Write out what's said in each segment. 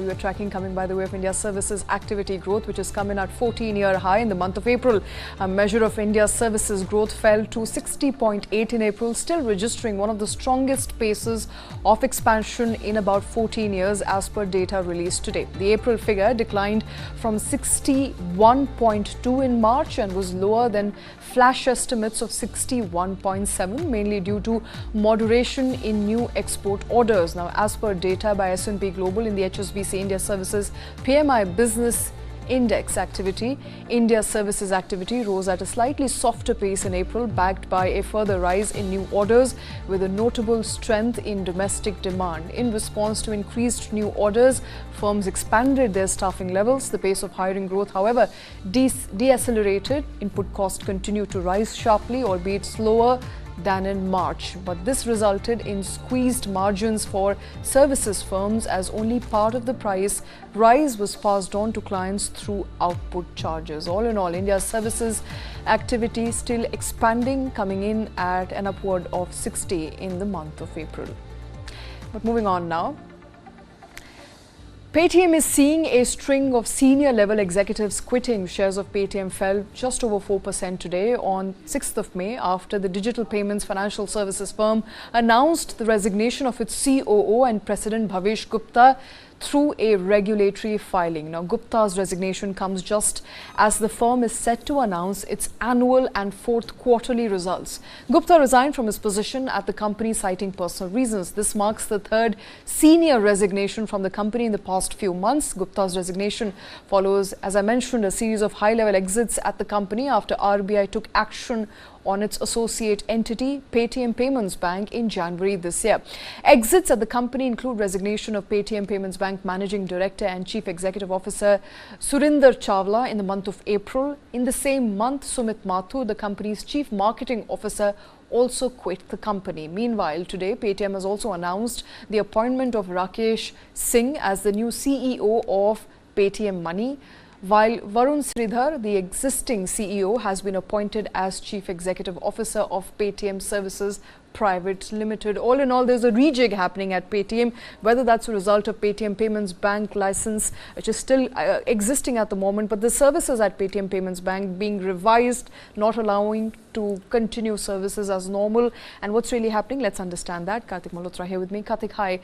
we were tracking coming by the way of India's services activity growth, which has come in at 14-year high in the month of April. A measure of India's services growth fell to 60.8 in April, still registering one of the strongest paces of expansion in about 14 years as per data released today. The April figure declined from 61.2 in March and was lower than flash estimates of 61.7, mainly due to moderation in new export orders. Now, as per data by S&P Global in the HSBC India Services PMI Business Index activity, India's services activity rose at a slightly softer pace in April, backed by a further rise in new orders with a notable strength in domestic demand. In response to increased new orders, firms expanded their staffing levels. The pace of hiring growth, however, decelerated. Input costs continued to rise sharply, albeit slower than in March, but this resulted in squeezed margins for services firms as only part of the price rise was passed on to clients through output charges. All in all, India's services activity still expanding, coming in at an upward of 60 in the month of April. But moving on now. Paytm is seeing a string of senior level executives quitting. Shares of Paytm fell just over 4% today on 6th of May after the digital payments financial services firm announced the resignation of its COO and President Bhavesh Gupta through a regulatory filing. Now, Gupta's resignation comes just as the firm is set to announce its annual and fourth quarterly results. Gupta resigned from his position at the company citing personal reasons. This marks the third senior resignation from the company in the past few months. Gupta's resignation follows, as I mentioned, a series of high-level exits at the company after RBI took action on its associate entity, Paytm Payments Bank, in January this year. Exits at the company include resignation of Paytm Payments Bank Managing Director and Chief Executive Officer Surinder Chawla in the month of April. In the same month, Sumit Mathur, the company's Chief Marketing Officer, also quit the company. Meanwhile, today, Paytm has also announced the appointment of Rakesh Singh as the new CEO of Paytm Money, while Varun Sridhar, the existing CEO, has been appointed as Chief Executive Officer of Paytm Services Private Limited. All in all, there's a rejig happening at Paytm, whether that's a result of Paytm Payments Bank license, which is still existing at the moment, but the services at Paytm Payments Bank being revised, not allowing to continue services as normal. And what's really happening? Let's understand that. Karthik Malhotra here with me. Karthik, hi.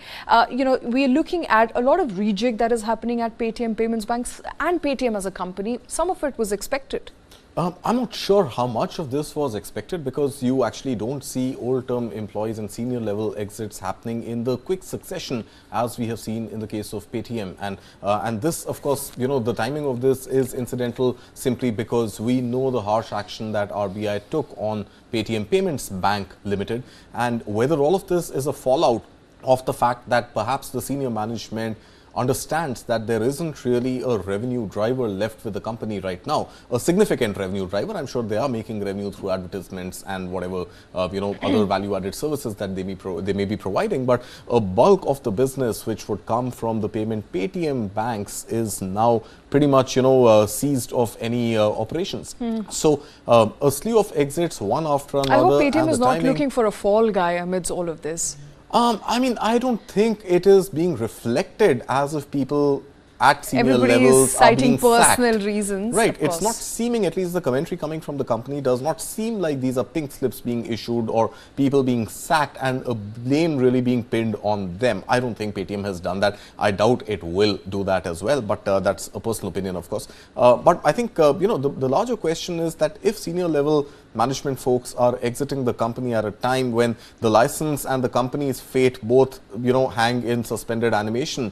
We're looking at a lot of rejig that is happening at Paytm Payments Banks and Paytm as a company. Some of it was expected. I'm not sure how much of this was expected, because you actually don't see old-term employees and senior-level exits happening in the quick succession as we have seen in the case of Paytm. And this, of course, the timing of this is incidental simply because we know the harsh action that RBI took on Paytm Payments Bank Limited, and whether all of this is a fallout of the fact that perhaps the senior management understands that there isn't really a revenue driver left with the company right now, a significant revenue driver. I'm sure they are making revenue through advertisements and whatever other value-added services that they may be providing, but a bulk of the business which would come from the Paytm banks is now pretty much seized of any operations. So a slew of exits, one after another. I hope Paytm is not looking for a fall guy amidst all of this. I don't think it is being reflected as if people at senior Everybody levels is citing are being personal sacked. reasons. Right. It's not seeming, at least the commentary coming from the company does not seem like these are pink slips being issued or people being sacked and a blame really being pinned on them. I don't think Paytm has done that. I doubt it will do that as well, but that's a personal opinion, of course. But I think, the larger question is that if senior level management folks are exiting the company at a time when the license and the company's fate both, hang in suspended animation,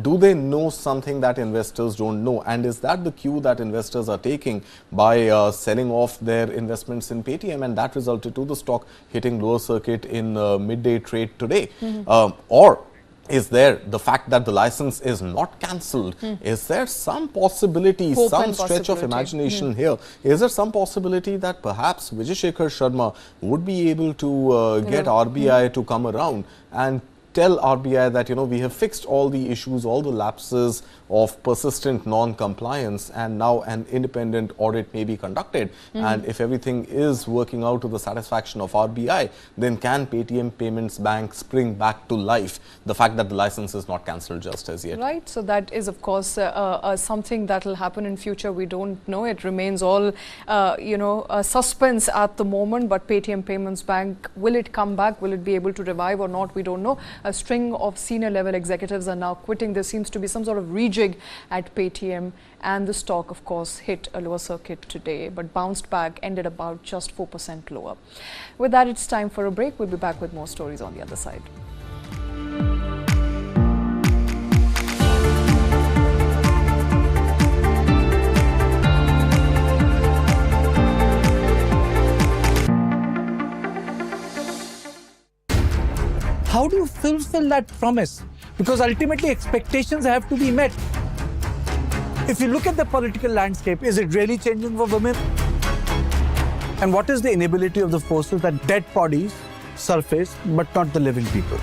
do they know something that investors don't know? And is that the cue that investors are taking by selling off their investments in Paytm, and that resulted to the stock hitting lower circuit in midday trade today? Or is there the fact that the license is not cancelled? Is there some possibility, some stretch of imagination here? Is there some possibility that perhaps Vijay Shekhar Sharma would be able to get RBI to come around and tell RBI that, we have fixed all the issues, all the lapses of persistent non-compliance, and now an independent audit may be conducted. And if everything is working out to the satisfaction of RBI, then can Paytm Payments Bank spring back to life? The fact that the license is not cancelled just as yet. Right. So that is, of course, something that will happen in future. We don't know. It remains all, suspense at the moment. But Paytm Payments Bank, will it come back? Will it be able to revive or not? We don't know. A string of senior level executives are now quitting. There seems to be some sort of rejig at Paytm, and the stock, of course, hit a lower circuit today, but bounced back, ended about just 4% lower. With that, it's time for a break. We'll be back with more stories on the other side. How do you fulfill that promise? Because ultimately expectations have to be met. If you look at the political landscape, is it really changing for women? And what is the inability of the forces that dead bodies surface, but not the living people?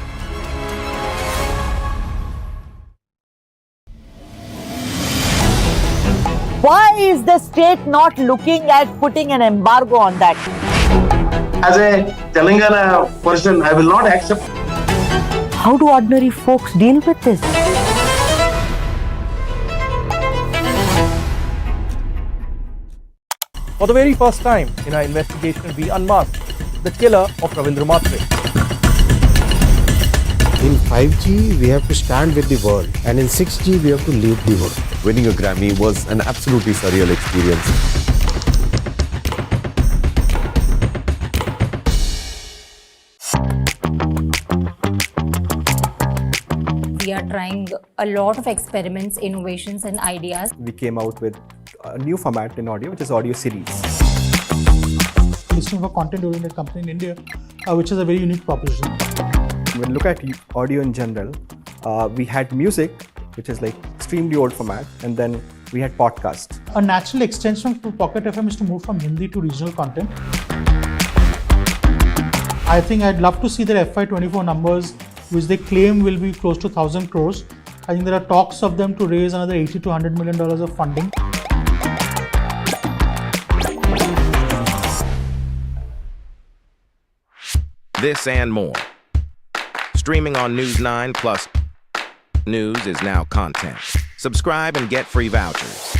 Why is the state not looking at putting an embargo on that? As a Telangana person, I will not accept. How do ordinary folks deal with this? For the very first time in our investigation, we unmasked the killer of Surinder Chawla. In 5G, we have to stand with the world, and in 6G, we have to lead the world. Winning a Grammy was an absolutely surreal experience. We are trying a lot of experiments, innovations and ideas. We came out with a new format in audio, which is audio series. Listening for content-oriented company in India, which is a very unique proposition. When we look at audio in general, we had music, which is like extremely old format, and then we had podcast. A natural extension for Pocket FM is to move from Hindi to regional content. I think I'd love to see their FY24 numbers, which they claim will be close to 1,000 crores. I think there are talks of them to raise another $80 to $100 million of funding. This and more. Streaming on News 9 Plus. News is now content. Subscribe and get free vouchers.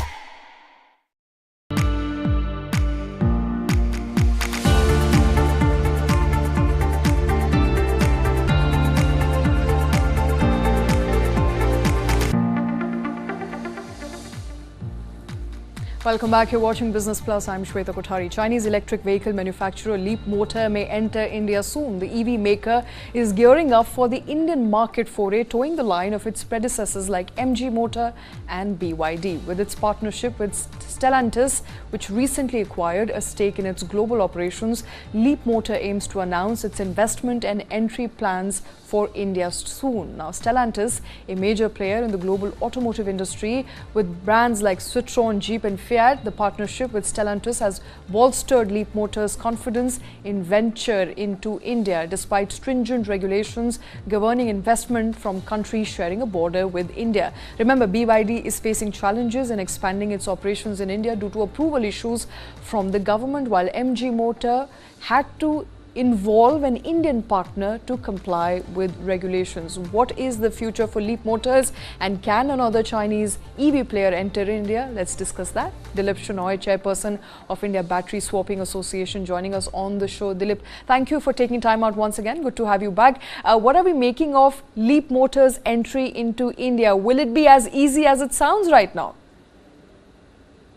Welcome back. You're watching Business Plus. I'm Shweta Kothari. Chinese electric vehicle manufacturer Leapmotor may enter India soon. The EV maker is gearing up for the Indian market foray, towing the line of its predecessors like MG Motor and BYD. With its partnership with Stellantis, which recently acquired a stake in its global operations, Leapmotor aims to announce its investment and entry plans for India soon. Now, Stellantis, a major player in the global automotive industry with brands like Citroën, Jeep and Fiat, the partnership with Stellantis has bolstered Leapmotor's confidence in venture into India, despite stringent regulations governing investment from countries sharing a border with India. Remember, BYD is facing challenges in expanding its operations in India due to approval issues from the government, while MG Motor had to involve an Indian partner to comply with regulations. What is the future for Leapmotors, and can another Chinese EV player enter India? Let's discuss that. Dilip Shenoy, chairperson of India Battery Swapping Association, joining us on the show. Dilip, thank you for taking time out once again. Good to have you back. What are we making of Leapmotors' entry into India? Will it be as easy as it sounds right now?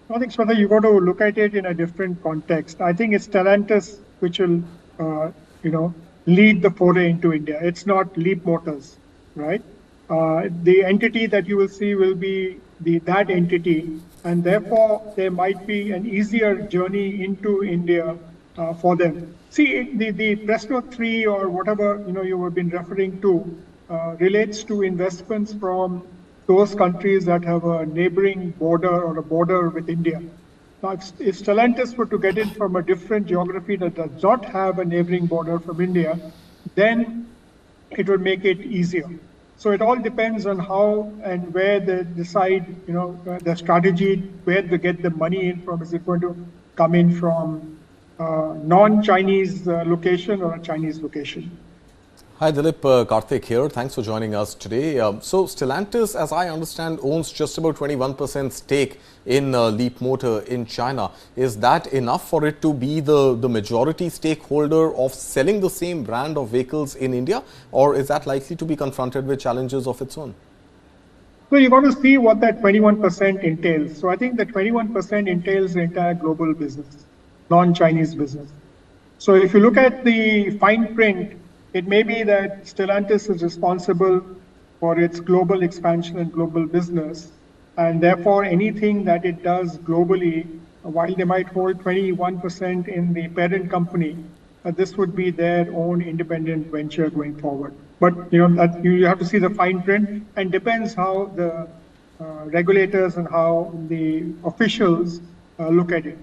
I think, Sweta, you got to look at it in a different context. I think it's Stellantis which will lead the foray into India. It's not Leapmotors, right? The entity that you will see will be that entity, and therefore there might be an easier journey into India for them. See, the press note 3 or whatever you have been referring to relates to investments from those countries that have a neighboring border or a border with India. Now, if Stellantis were to get in from a different geography that does not have a neighboring border from India, then it would make it easier. So it all depends on how and where they decide, the strategy, where to get the money in from. Is it going to come in from non-Chinese location or a Chinese location? Hi Dilip, Karthik here. Thanks for joining us today. So Stellantis, as I understand, owns just about 21% stake in Leapmotor in China. Is that enough for it to be the majority stakeholder of selling the same brand of vehicles in India, or is that likely to be confronted with challenges of its own? So you got to see what that 21% entails. So I think the 21% entails the entire global business, non-Chinese business. So if you look at the fine print, it may be that Stellantis is responsible for its global expansion and global business, and therefore anything that it does globally, while they might hold 21% in the parent company, this would be their own independent venture going forward. But that you have to see the fine print, and depends how the regulators and how the officials look at it.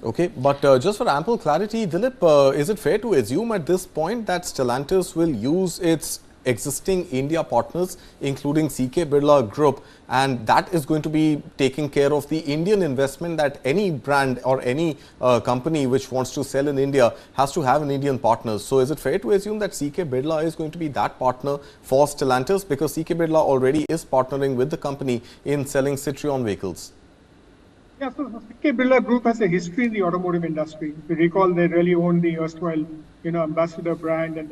Okay, but just for ample clarity, Dilip, is it fair to assume at this point that Stellantis will use its existing India partners, including CK Birla Group, and that is going to be taking care of the Indian investment that any brand or any company which wants to sell in India has to have an Indian partner? So is it fair to assume that CK Birla is going to be that partner for Stellantis, because CK Birla already is partnering with the company in selling Citroën vehicles? Yeah, so the CK Birla Group has a history in the automotive industry. If you recall, they really owned the erstwhile, Ambassador brand, and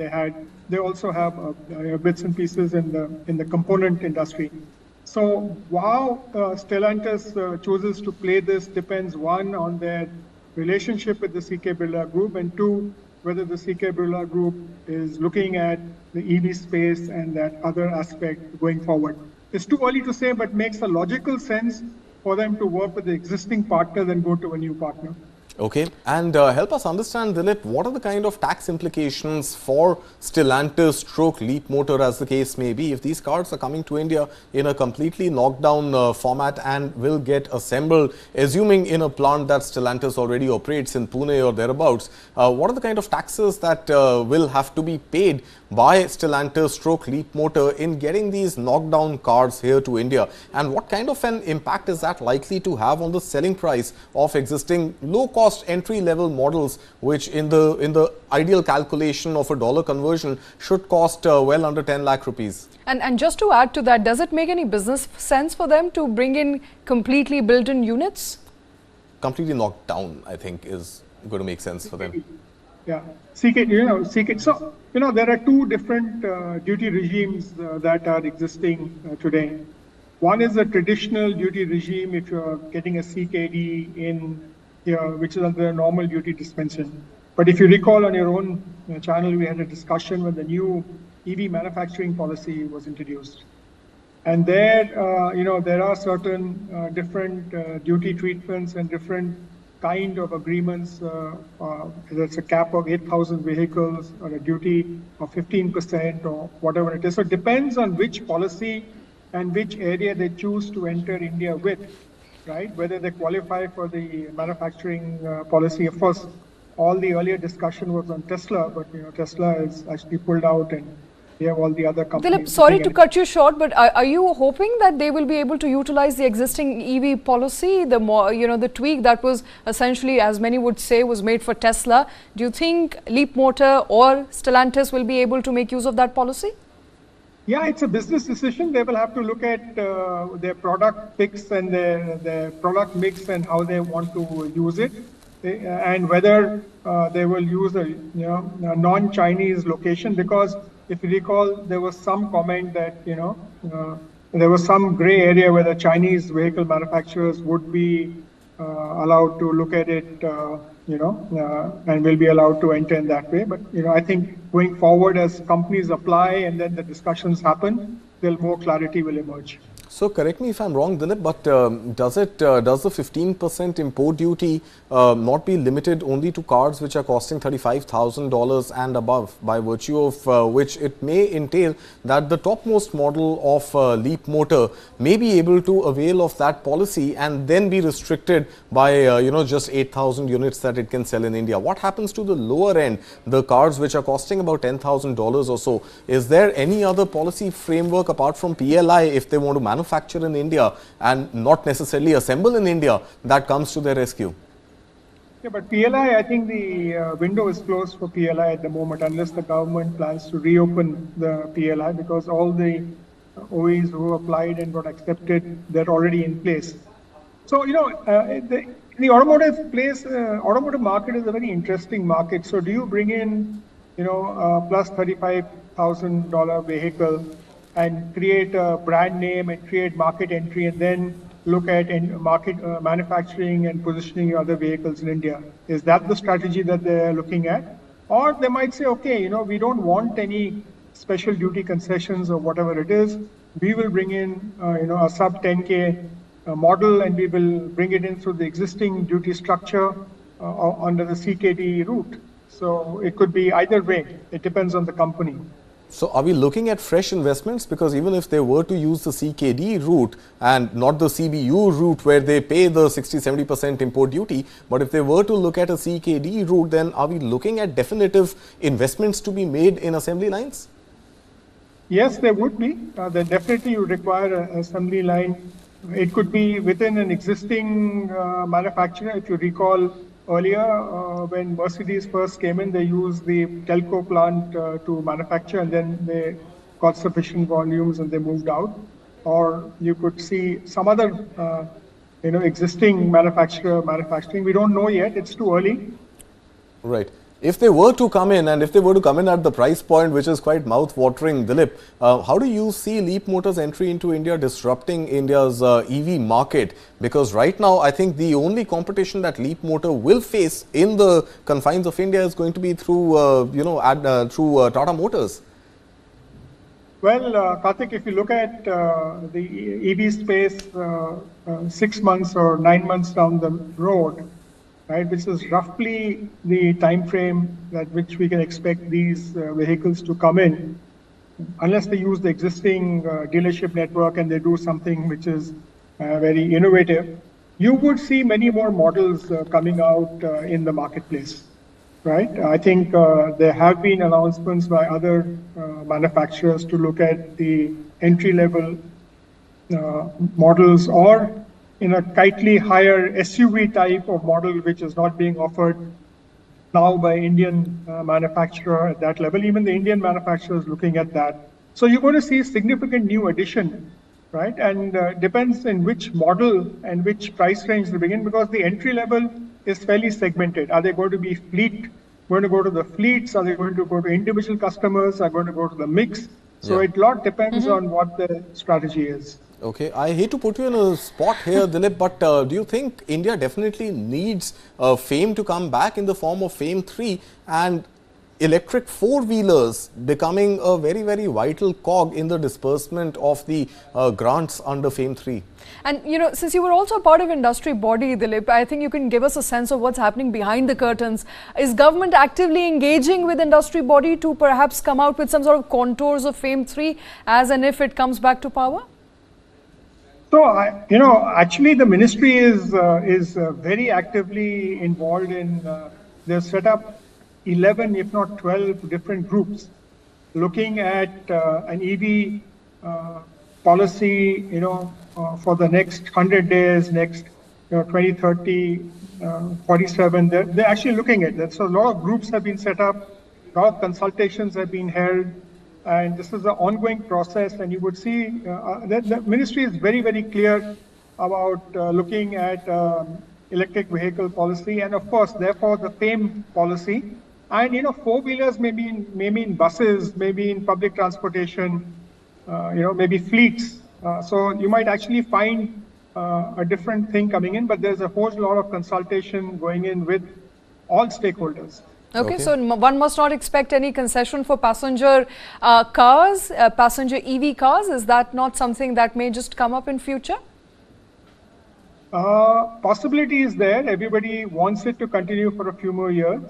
they also have bits and pieces in the component industry. So how Stellantis chooses to play this depends, one, on their relationship with the CK Birla Group, and two, whether the CK Birla Group is looking at the EV space and that other aspect going forward. It's too early to say, but makes a logical sense for them to work with the existing partner than go to a new partner. Okay, and help us understand, Dilip, what are the kind of tax implications for Stellantis stroke Leapmotor, as the case may be, if these cars are coming to India in a completely knocked down format and will get assembled, assuming in a plant that Stellantis already operates in Pune or thereabouts? What are the kind of taxes that will have to be paid by Stellantis stroke Leapmotor in getting these knocked down cars here to India? And what kind of an impact is that likely to have on the selling price of existing low-cost entry-level models, which in the ideal calculation of a dollar conversion should cost well under 10 lakh rupees? And just to add to that, does it make any business sense for them to bring in completely built-in units? Completely knocked down, I think, is going to make sense for them. Yeah, CK. So there are two different duty regimes that are existing today. One is a traditional duty regime if you're getting a CKD in here, which is under the normal duty suspension. But if you recall, on your own channel, we had a discussion when the new EV manufacturing policy was introduced. And there, there are certain different duty treatments and different kind of agreements. There's a cap of 8,000 vehicles or a duty of 15% or whatever it is. So it depends on which policy and which area they choose to enter India with, right? Whether they qualify for the manufacturing policy. Of course, all the earlier discussion was on Tesla, but Tesla is actually pulled out, and we have all the other companies. Dilip, sorry to cut you short, but are you hoping that they will be able to utilize the existing EV policy, the tweak that was essentially, as many would say, was made for Tesla? Do you think Leapmotor or Stellantis will be able to make use of that policy? Yeah, it's a business decision. They will have to look at their product mix and their product mix and how they want to use it, and whether they will use a non-Chinese location. Because if you recall, there was some comment that there was some gray area where the Chinese vehicle manufacturers would be allowed to look at it, and will be allowed to enter in that way. But I think going forward, as companies apply and then the discussions happen, more clarity will emerge. So correct me if I'm wrong, Dilip, but does the 15% import duty not be limited only to cars which are costing $35,000 and above, by virtue of which it may entail that the topmost model of Leapmotor may be able to avail of that policy and then be restricted by just 8,000 units that it can sell in India? What happens to the lower end, the cars which are costing about $10,000 or so? Is there any other policy framework apart from PLI, if they want to manufacture in India and not necessarily assemble in India, that comes to their rescue? Yeah, but PLI, I think the window is closed for PLI at the moment, unless the government plans to reopen the PLI, because all the OEs who applied and got accepted, they're already in place. So, the automotive market is a very interesting market. So do you bring in, plus $35,000 vehicle and create a brand name and create market entry, and then look at market manufacturing and positioning other vehicles in India? Is that the strategy that they're looking at? Or they might say, okay, we don't want any special duty concessions or whatever it is. We will bring in, a sub 10K model, and we will bring it in through the existing duty structure under the CKD route. So it could be either way. It depends on the company. So are we looking at fresh investments? Because even if they were to use the CKD route and not the CBU route where they pay the 60-70% import duty, but if they were to look at a CKD route, then are we looking at definitive investments to be made in assembly lines? Yes, there would be. There definitely would require an assembly line. It could be within an existing manufacturer. If you recall, earlier, when Mercedes first came in, they used the telco plant to manufacture, and then they got sufficient volumes and they moved out. Or you could see some other, existing manufacturer manufacturing. We don't know yet. It's too early. Right. If they were to come in, and if they were to come in at the price point, which is quite mouth-watering, Dilip, how do you see Leapmotor's entry into India disrupting India's EV market? Because right now, I think the only competition that Leapmotor will face in the confines of India is going to be through, through Tata Motors. Well, Karthik, if you look at the EV space 6 months or 9 months down the road, right, which is roughly the time frame at which we can expect these vehicles to come in, unless they use the existing dealership network and they do something which is very innovative, you would see many more models coming out in the marketplace, right? I think there have been announcements by other manufacturers to look at the entry-level models, or in a slightly higher SUV type of model, which is not being offered now by Indian manufacturer at that level. Even the Indian manufacturer is looking at that. So you're going to see significant new addition, right? And depends in which model and which price range they bring in, because the entry level is fairly segmented. Are they going to be going to go to the fleets? Are they going to go to individual customers? Are going to go to the mix? So it lot depends on what the strategy is. Okay, I hate to put you in a spot here, Dilip, but do you think India definitely needs FAME to come back in the form of FAME 3 and electric four-wheelers becoming a very, very vital cog in the disbursement of the grants under FAME 3? And, since you were also a part of industry body, Dilip, I think you can give us a sense of what's happening behind the curtains. Is government actively engaging with industry body to perhaps come out with some sort of contours of FAME 3 as and if it comes back to power? So, actually the ministry is very actively involved in, they've set up 11, if not 12 different groups looking at an EV policy, for the next 100 days, next 2030, 47. They're actually looking at that. So a lot of groups have been set up, a lot of consultations have been held, and this is an ongoing process. And you would see that the ministry is very, very clear about looking at electric vehicle policy, and of course, therefore, the FAME policy. And four-wheelers maybe in buses, maybe in public transportation, maybe fleets. So you might actually find a different thing coming in, but there's a whole lot of consultation going in with all stakeholders. Okay, so one must not expect any concession for passenger cars, passenger EV cars. Is that not something that may just come up in future? Possibility is there. Everybody wants it to continue for a few more years.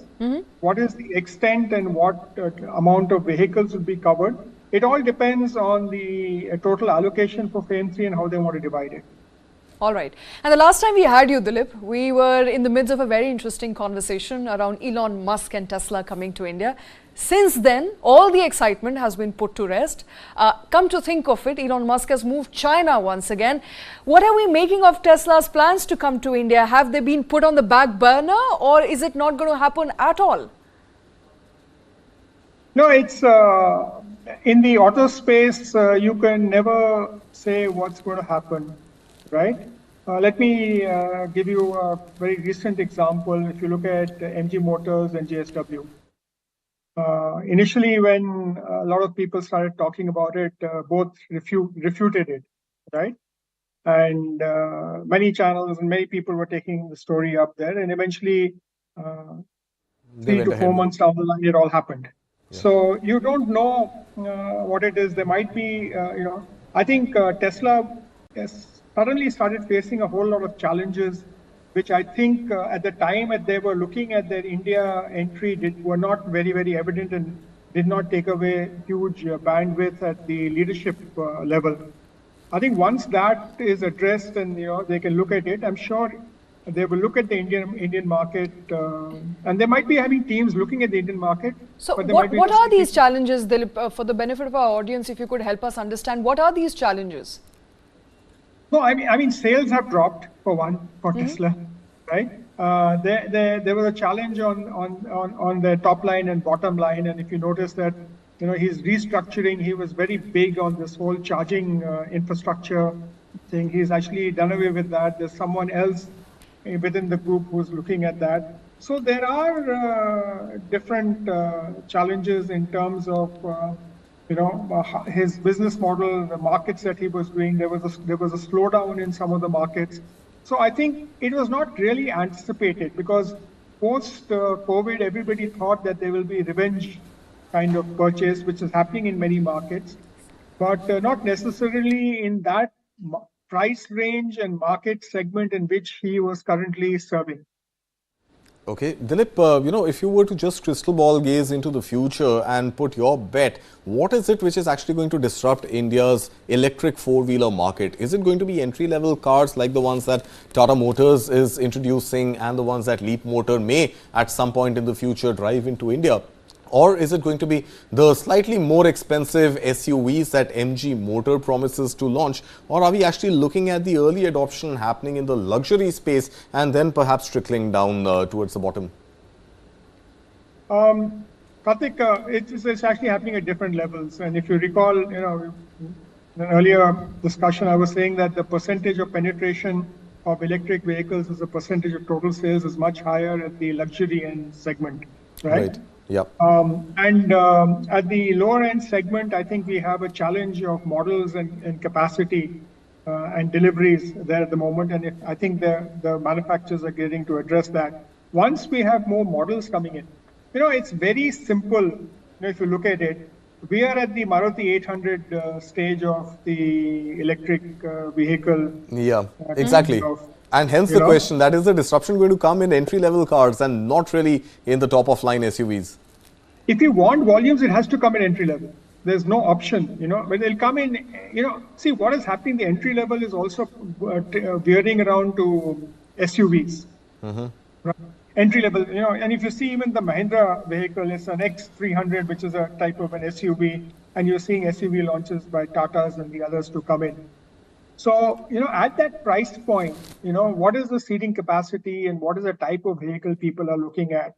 What is the extent and what amount of vehicles will be covered? It all depends on the total allocation for FAME 3 and how they want to divide it. All right. And the last time we had you, Dilip, we were in the midst of a very interesting conversation around Elon Musk and Tesla coming to India. Since then, all the excitement has been put to rest. Come to think of it, Elon Musk has moved China once again. What are we making of Tesla's plans to come to India? Have they been put on the back burner, or is it not going to happen at all? No, it's in the auto space, you can never say what's going to happen. Right? Let me give you a very recent example. If you look at MG Motors and JSW. Initially, when a lot of people started talking about it, both refuted it, right? And many channels and many people were taking the story up there. And eventually, 3 to 4 months down the line, it all happened. Yeah. So you don't know what it is. There might be, I think Tesla suddenly started facing a whole lot of challenges, which I think at the time that they were looking at their India entry were not very, very evident and did not take away huge bandwidth at the leadership level. I think once that is addressed and they can look at it, I'm sure they will look at the Indian market, and they might be having teams looking at the Indian market. So what are these challenges, Dilip, for the benefit of our audience, if you could help us understand, what are these challenges? No, I mean, sales have dropped for Tesla, right? There was a challenge on the top line and bottom line, and if you notice that, he's restructuring. He was very big on this whole charging infrastructure thing. He's actually done away with that. There's someone else within the group who's looking at that. So there are different challenges in terms of. His business model, the markets that he was doing, there was a slowdown in some of the markets. So I think it was not really anticipated, because post-COVID, everybody thought that there will be revenge kind of purchase, which is happening in many markets, but not necessarily in that price range and market segment in which he was currently serving. Okay, Dilip, if you were to just crystal ball gaze into the future and put your bet, what is it which is actually going to disrupt India's electric four-wheeler market? Is it going to be entry-level cars like the ones that Tata Motors is introducing and the ones that Leapmotor may at some point in the future drive into India? Or is it going to be the slightly more expensive SUVs that MG Motor promises to launch? Or are we actually looking at the early adoption happening in the luxury space and then perhaps trickling down towards the bottom? Karthik, it's actually happening at different levels. And if you recall, in an earlier discussion, I was saying that the percentage of penetration of electric vehicles as a percentage of total sales is much higher at the luxury end segment, right? Yep. And at the lower end segment, I think we have a challenge of models and capacity and deliveries there at the moment. And I think the manufacturers are getting to address that. Once we have more models coming in, it's very simple. If you look at it, we are at the Maruti 800 stage of the electric vehicle. Yeah, exactly. And hence the question, that is the disruption going to come in entry-level cars and not really in the top-of-line SUVs? If you want volumes, it has to come in entry-level. There's no option, but they'll come in, see what is happening, the entry-level is also veering around to SUVs. Right? Entry-level, and if you see even the Mahindra vehicle, it's an X300, which is a type of an SUV, and you're seeing SUV launches by Tatas and the others to come in. So, at that price point, what is the seating capacity and what is the type of vehicle people are looking at?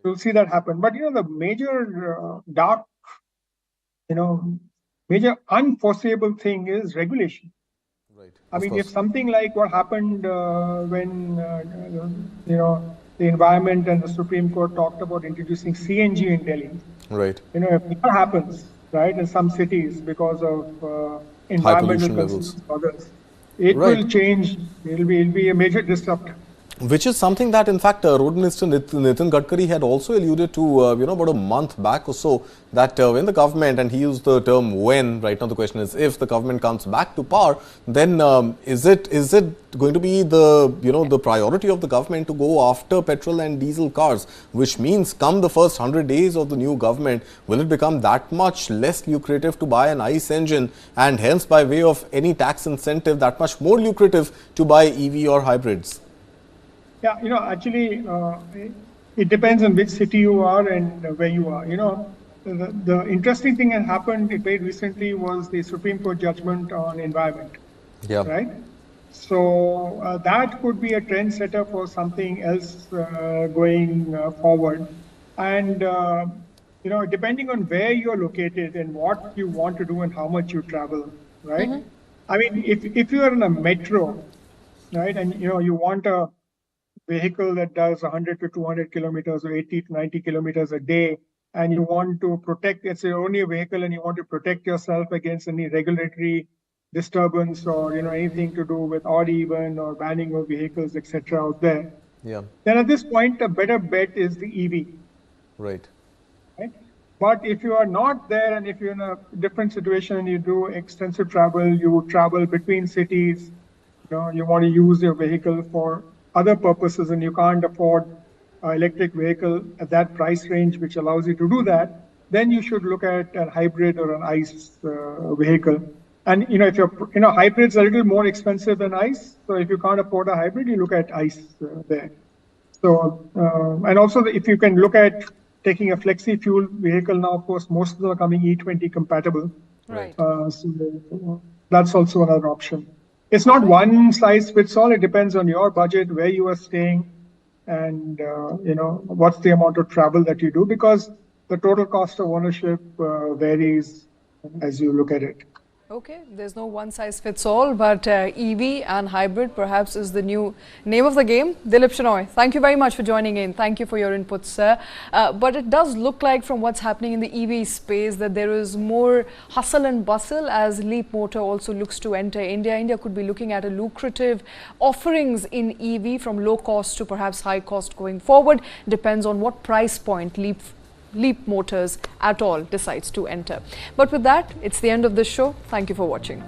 You'll see that happen. But, the major major unforeseeable thing is regulation. Right. I mean, if something like what happened when, the environment and the Supreme Court talked about introducing CNG in Delhi. Right. If that happens, right, in some cities because of environmental concerns, it will change. It'll be a major disruptor. Which is something that, in fact, Road Minister Nitin Gadkari had also alluded to, about a month back or so, that when the government, and he used the term when, right now the question is if the government comes back to power, then is it going to be the priority of the government to go after petrol and diesel cars, which means come the first 100 days of the new government, will it become that much less lucrative to buy an ICE engine, and hence by way of any tax incentive that much more lucrative to buy EV or hybrids? Yeah, actually, it depends on which city you are and where you are. The interesting thing that happened very recently was the Supreme Court judgment on environment. Yeah. Right? So that could be a trend setter for something else going forward. And, depending on where you're located and what you want to do and how much you travel, right? Mm-hmm. I mean, if you are in a metro, right, and, you want a vehicle that does 100 to 200 kilometers or 80 to 90 kilometers a day, and you want to protect, it's only a vehicle and you want to protect yourself against any regulatory disturbance or, anything to do with odd even or banning of vehicles, etc. out there. Yeah. Then at this point, a better bet is the EV. Right. Right. But if you are not there and if you're in a different situation, you do extensive travel, you travel between cities, you want to use your vehicle for other purposes and you can't afford an electric vehicle at that price range which allows you to do that, then you should look at a hybrid or an ICE vehicle. And if you're, hybrids are a little more expensive than ICE. So if you can't afford a hybrid, you look at ICE there. So, and also if you can look at taking a flexi fuel vehicle now, of course, most of them are coming E20 compatible. Right. So that's also another option. It's not one size fits all. It depends on your budget, where you are staying, and what's the amount of travel that you do, because the total cost of ownership varies as you look at it. Okay, there's no one size fits all, but EV and hybrid perhaps is the new name of the game. Dilip Shenoy, thank you very much for joining in. Thank you for your inputs, sir. But it does look like from what's happening in the EV space that there is more hustle and bustle as Leapmotor also looks to enter India. India could be looking at a lucrative offerings in EV from low cost to perhaps high cost going forward. Depends on what price point Leapmotors at all decides to enter. But with that, it's the end of this show. Thank you for watching.